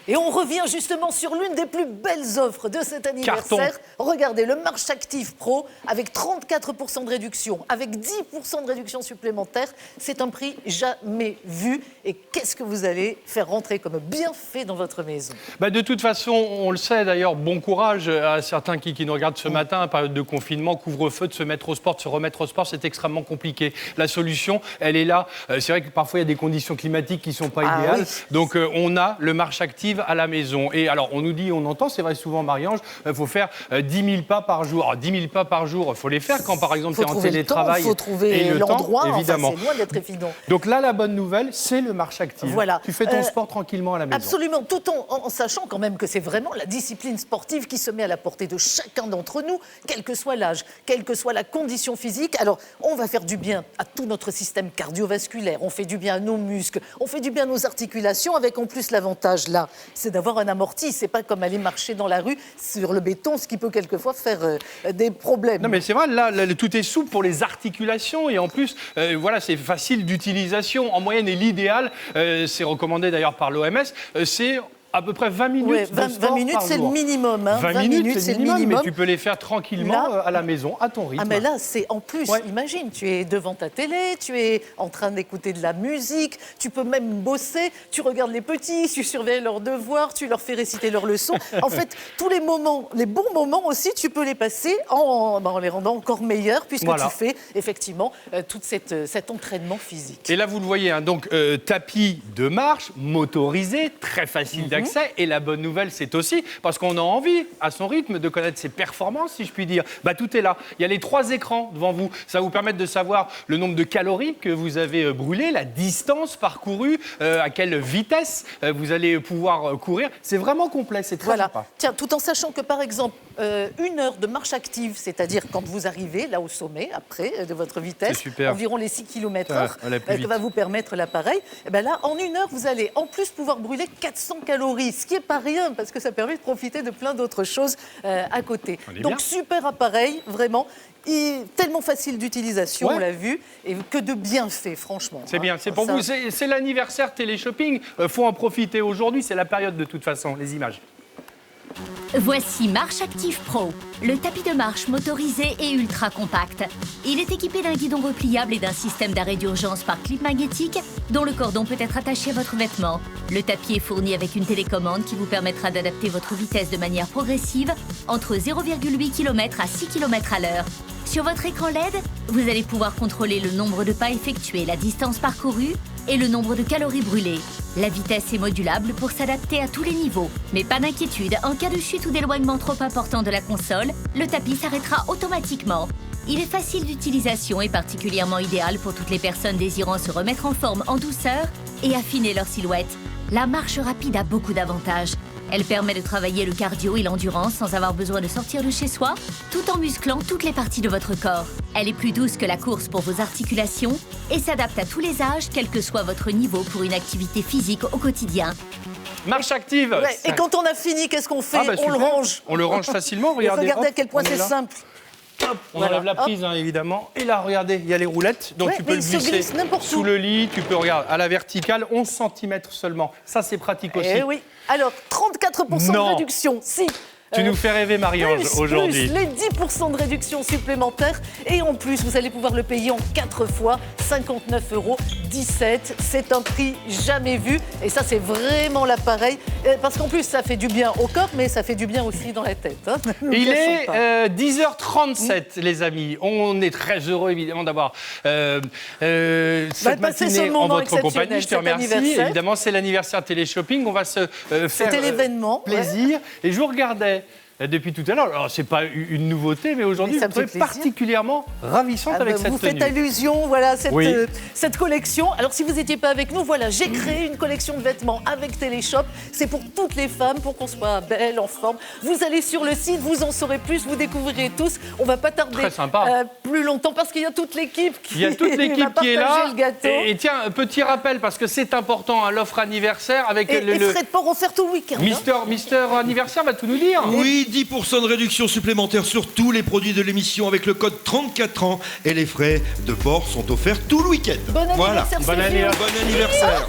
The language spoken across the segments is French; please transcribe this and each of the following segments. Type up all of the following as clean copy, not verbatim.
Et on revient justement sur l'une des plus belles offres de cet anniversaire. Carton. Regardez, le Marche Active Pro avec 34% de réduction, avec 10% de réduction supplémentaire. C'est un prix jamais vu. Et qu'est-ce que vous allez faire rentrer comme bienfait dans votre maison? De toute façon, on le sait d'ailleurs, bon courage à certains qui nous regardent ce matin, période de confinement, couvre-feu, de se mettre au sport, de se remettre au sport, c'est extrêmement compliqué. La solution, elle est là. C'est vrai que parfois, il y a des conditions climatiques qui ne sont pas idéales. Oui. Donc, on a le Marche Active à la maison. Et alors, on nous dit, on entend, c'est vrai souvent, Marie-Ange, il faut faire 10 000 pas par jour. Alors, 10 000 pas par jour, il faut les faire quand, par exemple, tu es en télétravail. Il faut trouver l'endroit, évidemment. C'est loin d'être évident. Donc là, la bonne nouvelle, c'est le Marche Active. Voilà. Tu fais ton sport tranquillement à la maison. Absolument, tout en sachant quand même que c'est vraiment la discipline sportive qui se met à la portée de chacun d'entre nous, quel que soit l'âge, quelle que soit la condition physique. Alors, on va faire du bien à tout notre système cardiovasculaire, on fait du bien à nos muscles, on fait du bien à nos articulations, avec en plus l'avantage là, c'est d'avoir un amorti. C'est pas comme aller marcher dans la rue sur le béton, ce qui peut quelquefois faire des problèmes. Non mais c'est vrai, là, tout est souple pour les articulations et en plus, voilà, c'est facile d'utilisation. En moyenne, et l'idéal, c'est recommandé d'ailleurs par l'OMS, c'est à peu près 20 minutes. Oui, 20 minutes, c'est le minimum. Hein. 20 minutes, c'est le minimum, mais tu peux les faire tranquillement là, à la maison, à ton rythme. Ah, mais là, c'est en plus, imagine, tu es devant ta télé, tu es en train d'écouter de la musique, tu peux même bosser, tu regardes les petits, tu surveilles leurs devoirs, tu leur fais réciter leurs leçons. En fait, tous les moments, les bons moments aussi, tu peux les passer en les rendant encore meilleurs, puisque tu fais effectivement tout cet entraînement physique. Et là, vous le voyez, hein, donc tapis de marche, motorisé, très facile d'accès. Et la bonne nouvelle, c'est aussi, parce qu'on a envie, à son rythme, de connaître ses performances, si je puis dire. Tout est là. Il y a les 3 écrans devant vous. Ça va vous permettre de savoir le nombre de calories que vous avez brûlées, la distance parcourue, à quelle vitesse vous allez pouvoir courir. C'est vraiment complet, c'est très sympa. Tiens, tout en sachant que, par exemple, 1 heure de marche active, c'est-à-dire quand vous arrivez là au sommet, après, de votre vitesse, environ les 6 km/h, que va vous permettre l'appareil, et bien là, en 1 heure, vous allez en plus pouvoir brûler 400 calories. Ce qui n'est pas rien, parce que ça permet de profiter de plein d'autres choses à côté. Donc, super appareil, vraiment. Tellement facile d'utilisation, on l'a vu, et que de bienfaits, franchement. C'est bien, c'est pour vous. C'est l'anniversaire téléshopping. Faut en profiter aujourd'hui, c'est la période de toute façon, les images. Voici Marche Active Pro, le tapis de marche motorisé et ultra compact. Il est équipé d'un guidon repliable et d'un système d'arrêt d'urgence par clip magnétique dont le cordon peut être attaché à votre vêtement. Le tapis est fourni avec une télécommande qui vous permettra d'adapter votre vitesse de manière progressive entre 0,8 km à 6 km à l'heure. Sur votre écran LED, vous allez pouvoir contrôler le nombre de pas effectués, la distance parcourue et le nombre de calories brûlées. La vitesse est modulable pour s'adapter à tous les niveaux. Mais pas d'inquiétude, en cas de chute ou d'éloignement trop important de la console, le tapis s'arrêtera automatiquement. Il est facile d'utilisation et particulièrement idéal pour toutes les personnes désirant se remettre en forme en douceur et affiner leur silhouette. La marche rapide a beaucoup d'avantages. Elle permet de travailler le cardio et l'endurance sans avoir besoin de sortir de chez soi, tout en musclant toutes les parties de votre corps. Elle est plus douce que la course pour vos articulations et s'adapte à tous les âges, quel que soit votre niveau pour une activité physique au quotidien. Marche active. Et quand on a fini, qu'est-ce qu'on fait? On le range. On le range facilement, regardez. Regardez à quel point c'est simple. Hop, on enlève la prise, hein, évidemment. Et là, regardez, il y a les roulettes. Donc, tu peux le glisser sous le lit. Tu peux, regarder, à la verticale, 11 cm seulement. Ça, c'est pratique aussi. Eh oui. Alors, 34% de réduction. Si. Tu nous fais rêver, Marie-Ange, aujourd'hui. Plus les 10% de réduction supplémentaire. Et en plus, vous allez pouvoir le payer en 4 fois, 59,17 €. C'est un prix jamais vu. Et ça, c'est vraiment l'appareil. Parce qu'en plus, ça fait du bien au corps, mais ça fait du bien aussi dans la tête. Hein. Il est 10h37, les amis. On est très heureux, évidemment, d'avoir cette matinée en votre compagnie. Je te remercie. Évidemment, c'est l'anniversaire Téléshopping. On va se faire l'événement, plaisir. Et je vous regardais depuis tout à l'heure. Alors, c'est pas une nouveauté, mais aujourd'hui, vous trouvez particulièrement ravissante avec cette tenue. Vous faites allusion, voilà, cette collection. Alors, si vous n'étiez pas avec nous, voilà, j'ai créé une collection de vêtements avec Téléshop. C'est pour toutes les femmes, pour qu'on soit belle, en forme. Vous allez sur le site, vous en saurez plus, vous découvrirez tous. On va pas tarder plus longtemps parce qu'il y a toute l'équipe qui est là. Et tiens, petit rappel, parce que c'est important, hein, l'offre anniversaire avec et frais de port offert tout le week-end. Mister Anniversaire va tout nous dire. Oui, 10% de réduction supplémentaire sur tous les produits de l'émission avec le code 34 ans. Et les frais de port sont offerts tout le week-end. Bon anniversaire, Bon anniversaire.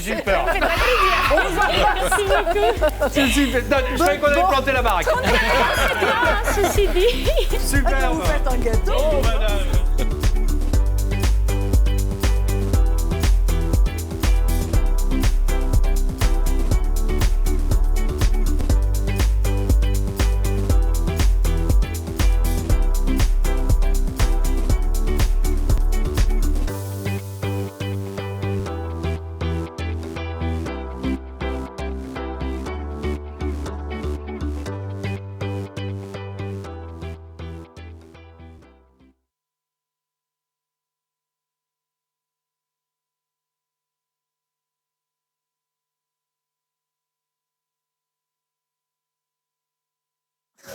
J'ai eu peur. Merci beaucoup. Je croyais qu'on avait planté la baraque. Ceci dit. Super. Vous faites un gâteau. Oh, madame.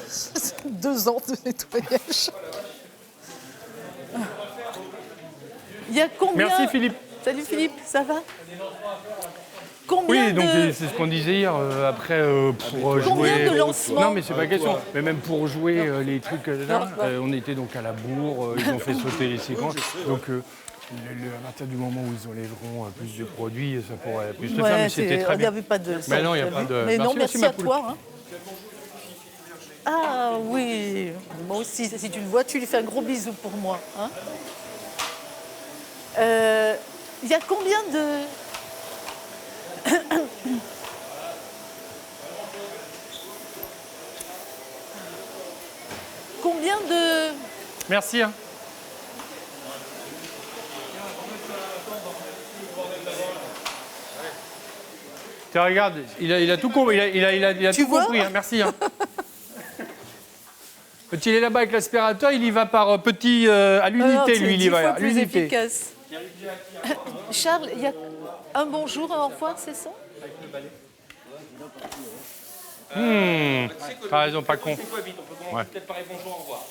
C'est 2 ans de nettoyage. Il y a combien... Merci Philippe. Salut Philippe, ça va? Combien Oui, donc c'est ce qu'on disait hier. Après, pour Combien jouer. de lancements? Non, mais c'est pas question. Mais même pour jouer les trucs là, on était donc à la bourre. Ils ont fait sauter les séquences. Donc à partir du moment où ils enlèveront plus de produits, ça pourrait plus se faire. Mais c'était très Il n'y bien. avait pas de... Mais non, il n'y a pas de. Mais non, merci ma à poule. toi. Hein. Ah oui, moi aussi, si tu le vois, tu lui fais un gros bisou pour moi. Hein. Il y a combien de... Combien de... Merci. Hein. Tiens, regarde, il a tout compris. Il a tout compris. Hein. Merci. Hein. Quand il est là-bas avec l'aspirateur, il y va par petit à l'unité, lui, il y va à l'unité. Efficace. Charles, il y a un bonjour, un au revoir, c'est ça? T'as raison, pas con. C'est quoi vite? On peut peut-être parler bonjour, au revoir.